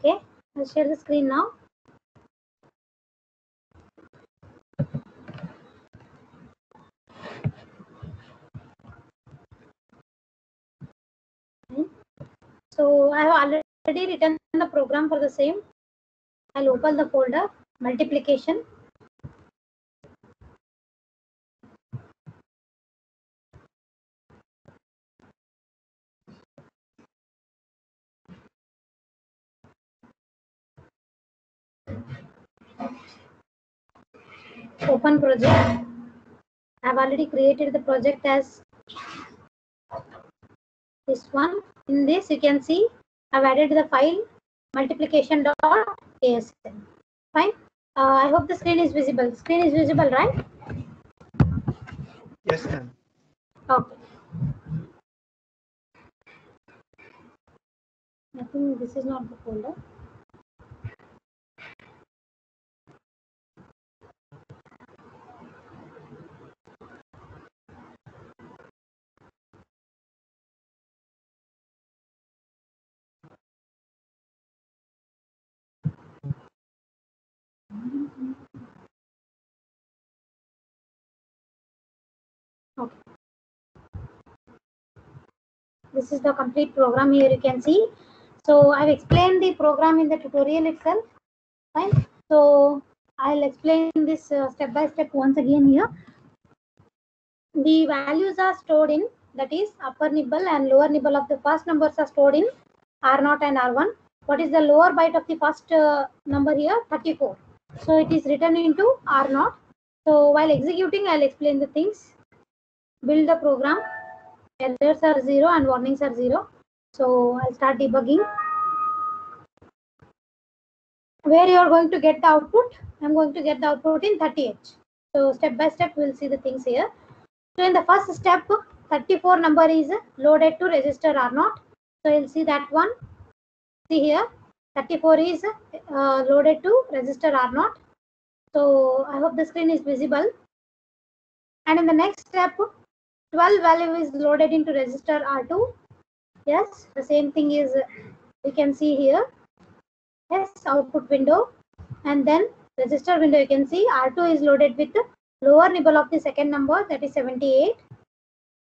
Okay, I'll share the screen now. So I have already written the program for the same. I'll open the folder multiplication. Open project. I've already created the project as this one. In this you can see I've added the file multiplication.asm. Fine. I hope the screen is visible. Screen is visible, right? Yes, ma'am. Okay. I think this is not the folder. Okay. This is the complete program. Here you can see. So I've explained the program in the tutorial itself. Fine. So I'll explain this step by step once again here. The values are stored in, that is upper nibble and lower nibble of the first numbers are stored in R0 and R1. What is the lower byte of the first number here? 34. So it is written into R0. So while executing, I'll explain the things. Build the program. Errors are 0 and warnings are 0. So I'll start debugging. Where you are going to get the output? I'm going to get the output in 30H. So step by step, we'll see the things here. So in the first step, 34 number is loaded to register R0. So you'll see that one. See here, 34 is loaded to register R0. So I hope the screen is visible. And in the next step, 12 value is loaded into register R2. Yes, the same thing is you can see here. Yes, output window. And then register window, you can see R2 is loaded with the lower nibble of the second number, that is 78.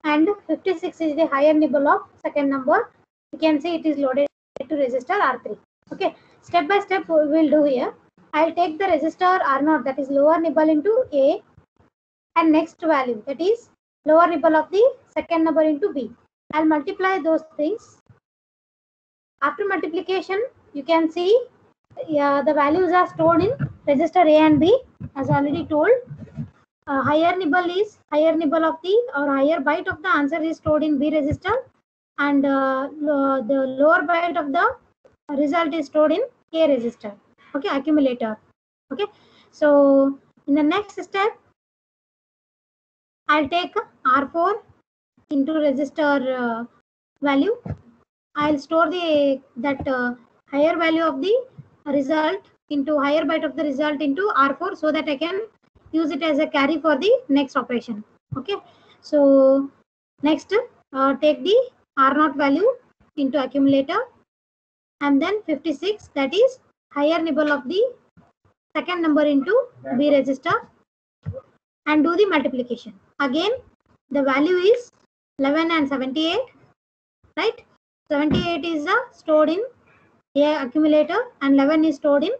And 56 is the higher nibble of second number. You can see it is loaded to register R3. Okay, step by step we will do here. I'll take the register R0, that is lower nibble, into A, and next value, that is lower nibble of the second number, into B. I'll multiply those things. After multiplication, you can see the values are stored in register A and B, as already told. Higher nibble is higher nibble of the or higher byte of the answer is stored in B register, and the lower byte of the result is stored in A register. Okay, accumulator. Okay, so in the next step, I'll take R4 into register value. I'll store that higher value of the result into higher byte of the result into R4, so that I can use it as a carry for the next operation. Okay, so next take the R0 value into accumulator, and then 56, that is higher nibble of the second number, into B register, and do the multiplication. Again, the value is 11 and 78, right? 78 is stored in A accumulator and 11 is stored in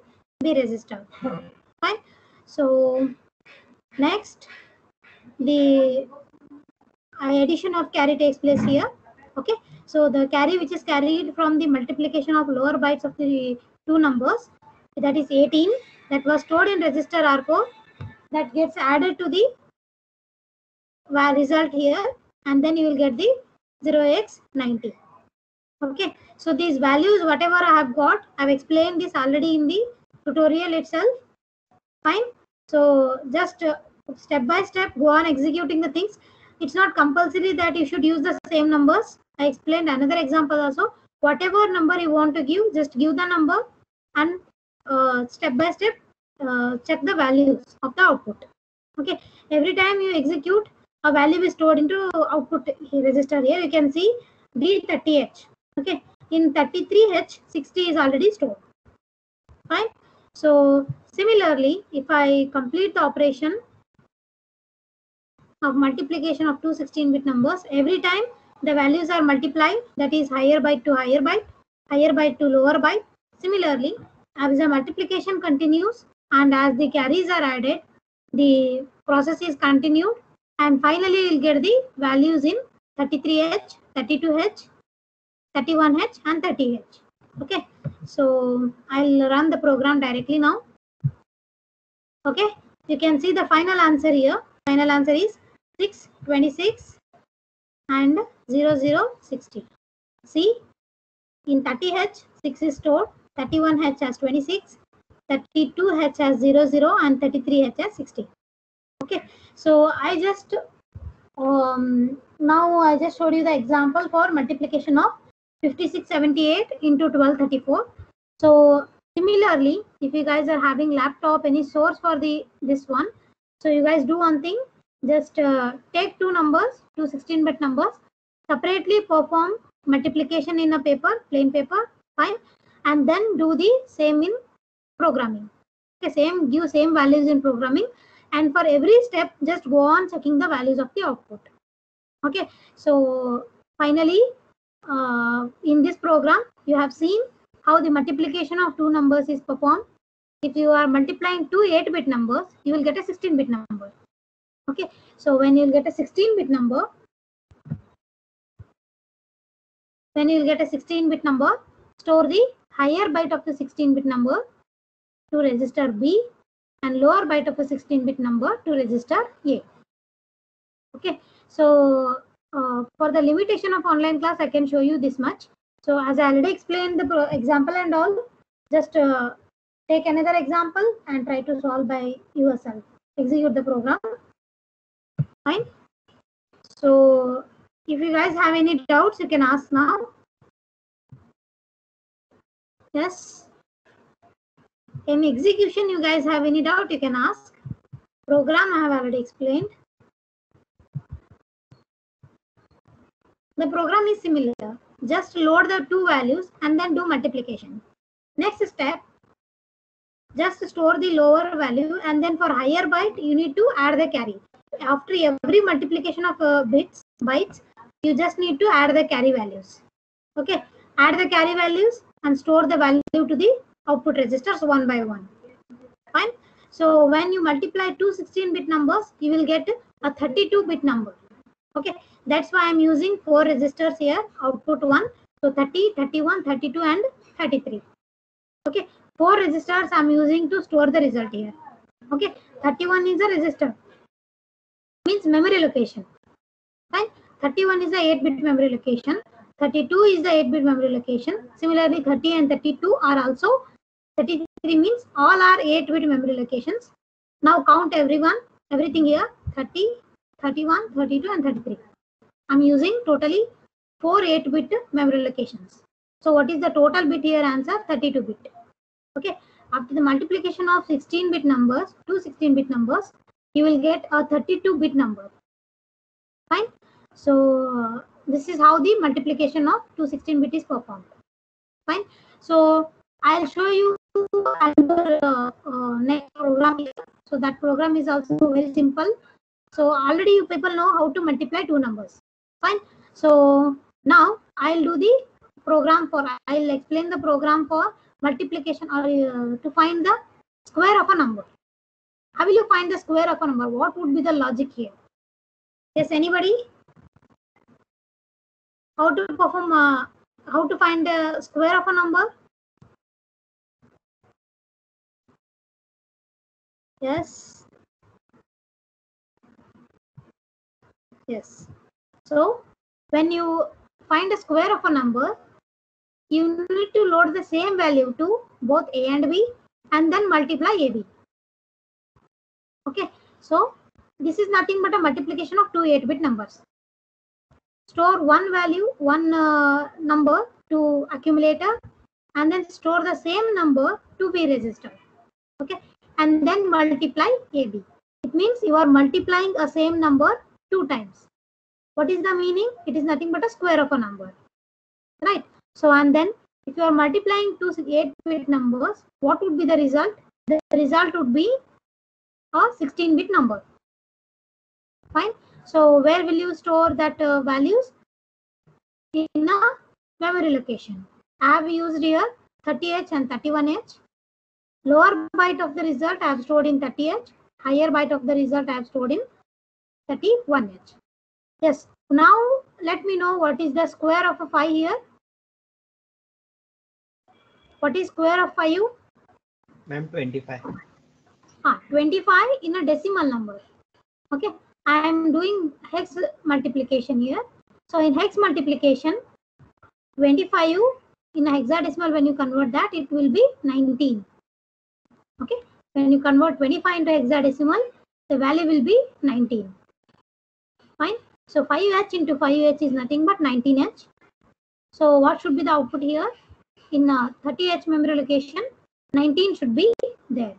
B register. Fine. So next, the addition of carry takes place here. Okay, so the carry which is carried from the multiplication of lower bytes of the two numbers, that is 18, that was stored in register R4, that gets added to the result here, and then you will get the 0x90. Okay, so these values whatever I have got, I have explained this already in the tutorial itself. Fine. So just step by step go on executing the things. It's not compulsory that you should use the same numbers. I explained another example also. Whatever number you want to give, just give the number, and step by step check the values of the output. Okay, every time you execute, a value is stored into output register. Here you can see D30H. Okay, in 33H 60 is already stored. Fine. So similarly, if I complete the operation of multiplication of two 16-bit numbers, every time the values are multiplied, that is higher byte to higher byte to lower byte. Similarly, as the multiplication continues and as the carries are added, the process is continued, and finally you'll get the values in 33H, 32H, 31H and 30H. Okay, so I'll run the program directly now. Okay, you can see the final answer here. Final answer is 6, 26 and 0060. See, in 30H 6 is stored, 31H has 26, 32H has 00 and 33H has 60. Okay, so I just now I just showed you the example for multiplication of 5678 into 1234. So similarly, if you guys are having laptop, any source for this one, so you guys do one thing, just take two numbers, two 16-bit numbers, separately perform multiplication in a paper, plain paper, fine, and then do the same in programming. Okay, give same values in programming, and for every step just go on checking the values of the output. Okay, so finally in this program you have seen how the multiplication of two numbers is performed. If you are multiplying two 8-bit numbers, you will get a 16-bit number. Okay, so when you will get a 16-bit number, store the higher byte of the 16-bit number to register B and lower byte of a 16-bit number to register A. Okay, so for the limitation of online class, I can show you this much. So as I already explained the example and all, just take another example and try to solve by yourself. Execute the program. Fine. So if you guys have any doubts, you can ask now. Yes. In execution, you guys have any doubt, you can ask. Program I have already explained. The program is similar. Just load the two values and then do multiplication. Next step, just store the lower value, and then for higher byte, you need to add the carry. After every multiplication of bytes, you just need to add the carry values. Okay, add the carry values and store the value to the output registers one by one. Fine. So when you multiply two 16-bit numbers, you will get a 32-bit number. Okay, that's why I'm using 4 registers here, output 1. So 30, 31, 32 and 33. Okay, 4 registers I'm using to store the result here. Okay, 31 is a register, means memory location. Fine. 31 is the 8-bit memory location. 32 is the 8-bit memory location. Similarly, 30 and 32 are also. 33 means all are 8-bit memory locations. Now count everything here, 30, 31, 32 and 33. I'm using totally 4 8-bit memory locations. So what is the total bit here? Answer 32-bit. Okay, after the multiplication of 16-bit numbers, two 16-bit numbers, you will get a 32-bit number. Fine. So this is how the multiplication of two 16-bit is performed. Fine. So I'll show you another next program here. So that program is also very simple. So already you people know how to multiply two numbers. Fine. So now I'll do the program I'll explain the program for multiplication or to find the square of a number. How will you find the square of a number? What would be the logic here? Yes, anybody? How to perform? How to find the square of a number? Yes. Yes. So when you find a square of a number, you need to load the same value to both A and B and then multiply AB. Okay. So this is nothing but a multiplication of two 8-bit numbers. Store one value, one number to accumulator, and then store the same number to B register. Okay. And then multiply AB. It means you are multiplying a same number 2 times. What is the meaning? It is nothing but a square of a number. Right. So and then If you are multiplying two 8-bit numbers, what would be the result? The result would be a 16-bit number. Fine. So where will you store that values? In a memory location. I have used here 30H and 31H. Lower byte of the result I have stored in 30H. Higher byte of the result I have stored in 31H. Yes. Now let me know what is the square of a 5 here. What is square of 5? Ma'am, 25. 25 in a decimal number. Okay. I am doing hex multiplication here. So in hex multiplication, 25 in a hexadecimal, when you convert that, it will be 19. Okay. When you convert 25 into hexadecimal, the value will be 19. Fine. So 5H into 5H is nothing but 19H. So what should be the output here? In 30H memory location, 19 should be there.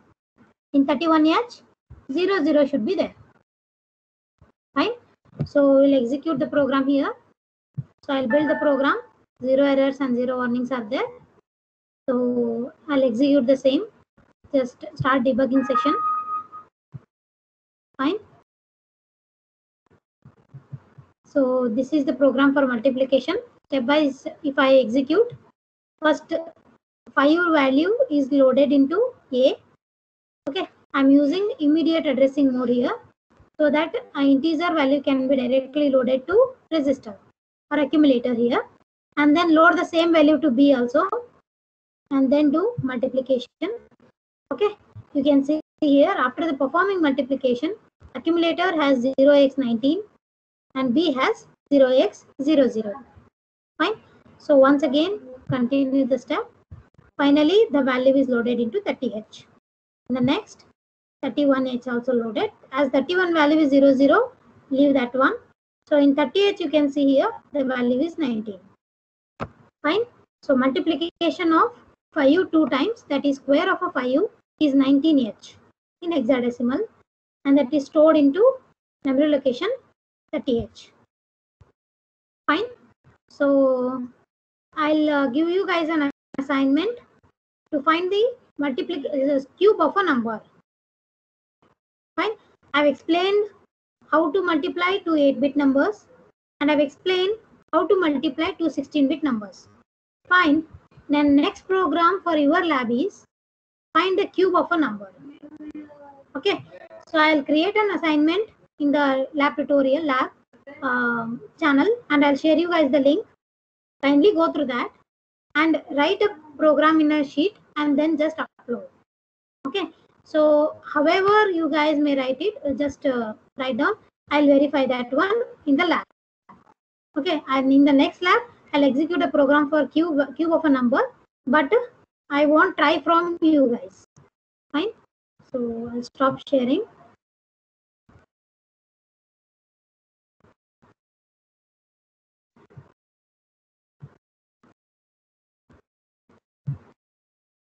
In 31H, 00 should be there. Fine. So we'll execute the program here. So I'll build the program. 0 errors and 0 warnings are there. So I'll execute the same. Just start debugging session. Fine. So this is the program for multiplication. Step by step, if I execute, first 5 value is loaded into A. Okay, I'm using immediate addressing mode here, so that an integer value can be directly loaded to register or accumulator here, and then load the same value to B also, and then do multiplication. Okay, you can see here after the performing multiplication, accumulator has 0x19 and B has 0x00. Fine. So once again continue the step. Finally the value is loaded into 30H. In the next, 31H also loaded. As 31 value is 00, leave that one. So in 30H you can see here the value is 19. Fine. So multiplication of 5 two times, that is square of a 5 is 19H in hexadecimal, and that is stored into memory location 30H. Fine. So I'll give you guys an assignment to find the cube of a number. Fine. I've explained how to multiply two 8-bit numbers, and I've explained how to multiply two 16-bit numbers. Fine. Then next program for your lab is find the cube of a number. Okay. So I'll create an assignment in the lab tutorial lab channel, and I'll share you guys the link. Kindly go through that and write a program in a sheet and then just upload. Okay. So however you guys may write it, just write down. I'll verify that one in the lab. Okay. And in the next lab, I'll execute a program for cube of a number, but I won't try from you guys. Fine. So I'll stop sharing.